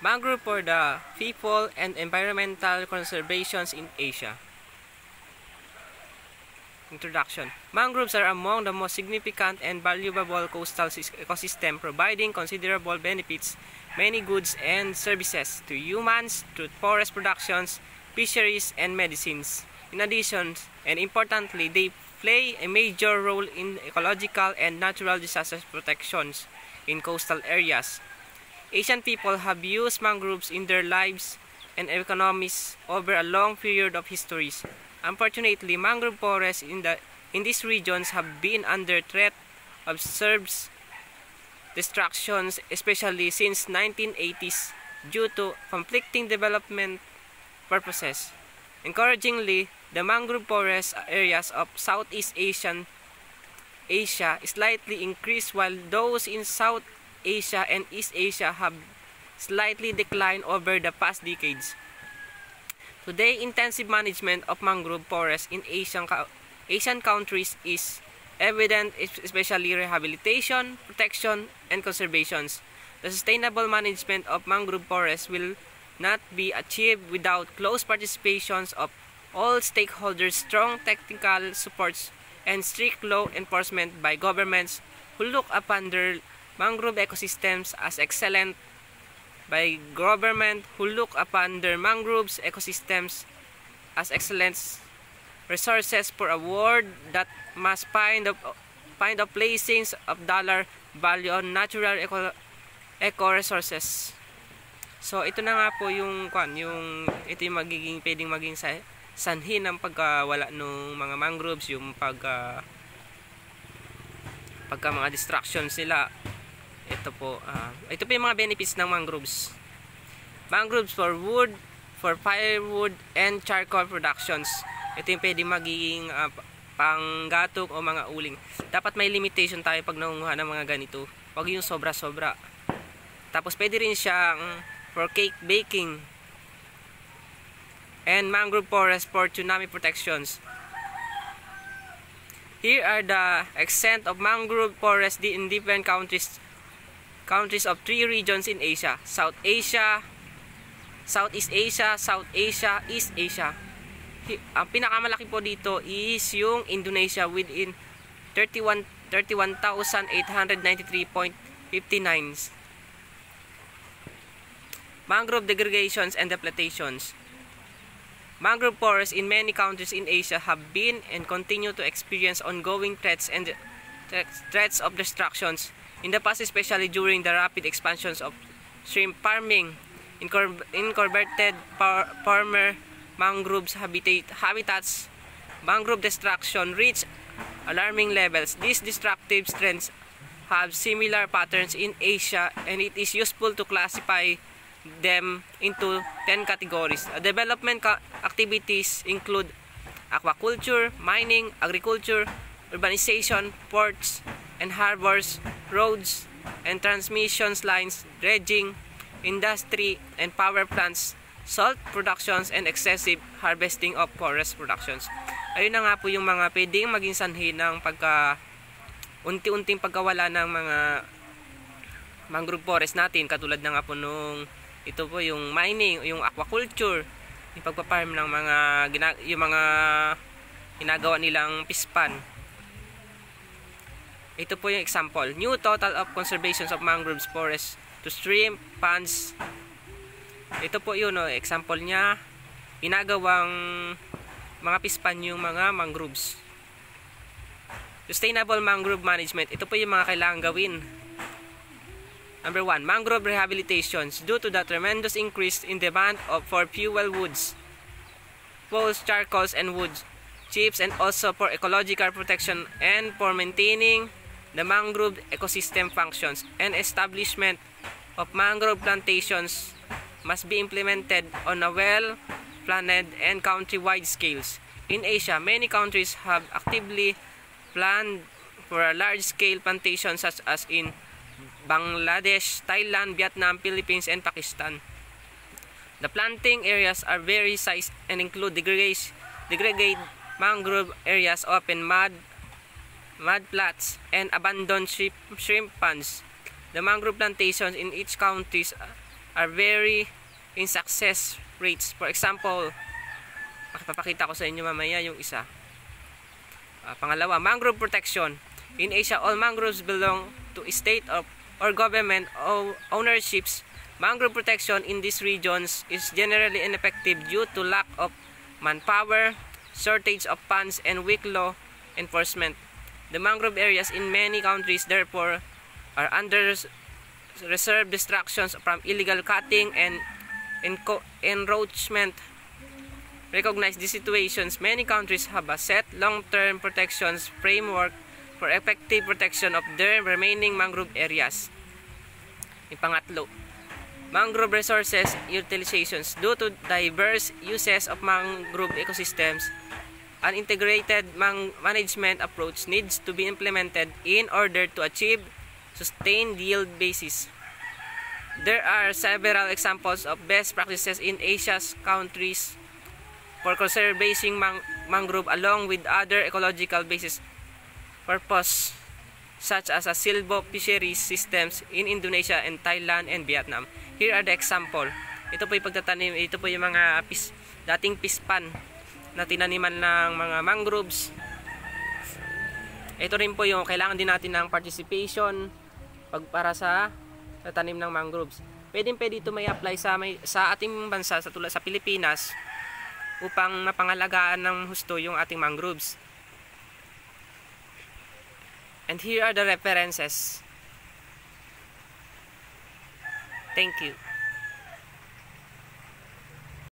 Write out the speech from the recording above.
Mangrove for the people and environmental conservations in Asia. Introduction. Mangroves are among the most significant and valuable coastal ecosystem, providing considerable benefits, many goods and services to humans through forest productions, fisheries, and medicines. In addition, and importantly, they play a major role in ecological and natural disaster protections in coastal areas. Asian people have used mangroves in their lives and economies over a long period of history. Unfortunately, mangrove forests in these regions have been under threat of severe destructions, especially since 1980s, due to conflicting development purposes. Encouragingly, the mangrove forest areas of Southeast Asia slightly increased, while those in South Asia and East Asia have slightly declined over the past decades. Today, intensive management of mangrove forests in Asian countries is evident, especially rehabilitation, protection, and conservation. The sustainable management of mangrove forests will not be achieved without close participation of all stakeholders, strong technical supports, and strict law enforcement by governments who look upon their mangrove ecosystems as excellent. By government who look upon their mangroves ecosystems as excellent resources for a world that must find a placings of dollar value on natural eco resources. So ito na nga po yung ito yung pwedeng maging sanhi ng pagkawala ng mga mangroves, yung pagka mga distractions nila. Ito po yung mga benefits ng mangroves. Mangroves for wood, for firewood, and charcoal productions. Ito yung pwede magiging panggatong o mga uling. Dapat may limitation tayo pag nangunguha ng mga ganito. Huwag yung sobra-sobra. Tapos pwede rin siyang for cake baking. And mangrove forest for tsunami protections. Here are the extent of mangrove forest in different countries of 3 regions in Asia: South Asia, Southeast Asia, South Asia, East Asia. Ang pinakamalaki po dito is yung Indonesia within 31,893.59. Mangrove degradations and depletations. Mangrove forests in many countries in Asia have been and continue to experience ongoing threats of destructions. In the past, especially during the rapid expansions of shrimp farming, incorporated farmer mangroves habitats, mangrove destruction reached alarming levels. These destructive trends have similar patterns in Asia, and it is useful to classify them into 10 categories. Development activities include aquaculture, mining, agriculture, urbanization, ports and harbors, roads and transmission lines, dredging, industry and power plants, salt productions, and excessive harvesting of forest productions. Ayun na nga po yung mga pwedeng maging sanhi ng unti-unting pagkawala ng mga mangrove forest natin, katulad na nga po nung ito po yung mining, yung aquaculture, yung pagpaparm ng yung mga ginagawa nilang pispan. Ito po yung example. New total of conservations of mangroves forests to shrimp, ponds. Ito po yun, example niya. Ginagawang mga pispan yung mga mangroves. Sustainable mangrove management. Ito po yung mga kailangan gawin. Number 1, mangrove rehabilitations. Due to the tremendous increase in demand for fuel woods, poles, charcoals, and wood chips, and also for ecological protection and for maintaining the mangrove ecosystem functions, and establishment of mangrove plantations must be implemented on a well-planned and country-wide scales. In Asia, many countries have actively planned for a large-scale plantation such as in Bangladesh, Thailand, Vietnam, Philippines, and Pakistan. The planting areas are very sized and include degraded mangrove areas, open mud flats, and abandoned shrimp ponds. The mangrove plantations in each country are very in success rates. For example, makapapakita ko sa inyo mamaya yung isa. Pangalawa, mangrove protection. In Asia, all mangroves belong to state or government ownerships. Mangrove protection in these regions is generally ineffective due to lack of manpower, shortage of funds, and weak law enforcement. The mangrove areas in many countries, therefore, are under reserve distractions from illegal cutting and encroachment. Recognize these situations. Many countries have a set long-term protections framework for effective protection of their remaining mangrove areas. Pangatlo, mangrove resources utilizations. Due to diverse uses of mangrove ecosystems, an integrated management approach needs to be implemented in order to achieve sustained yield basis. There are several examples of best practices in Asia's countries for conserving mangrove along with other ecological basis purpose such as a silvo fisheries systems in Indonesia and Thailand and Vietnam. Here are the example. Ito po yung pagtatanim, ito po yung mga dating pispan na tinaniman ng mga mangroves. Ito rin po yung kailangan din natin ng participation para sa tanim ng mangroves. Pwede ito may apply sa ating bansa sa Pilipinas upang mapangalagaan ng husto yung ating mangroves. And here are the references. Thank you.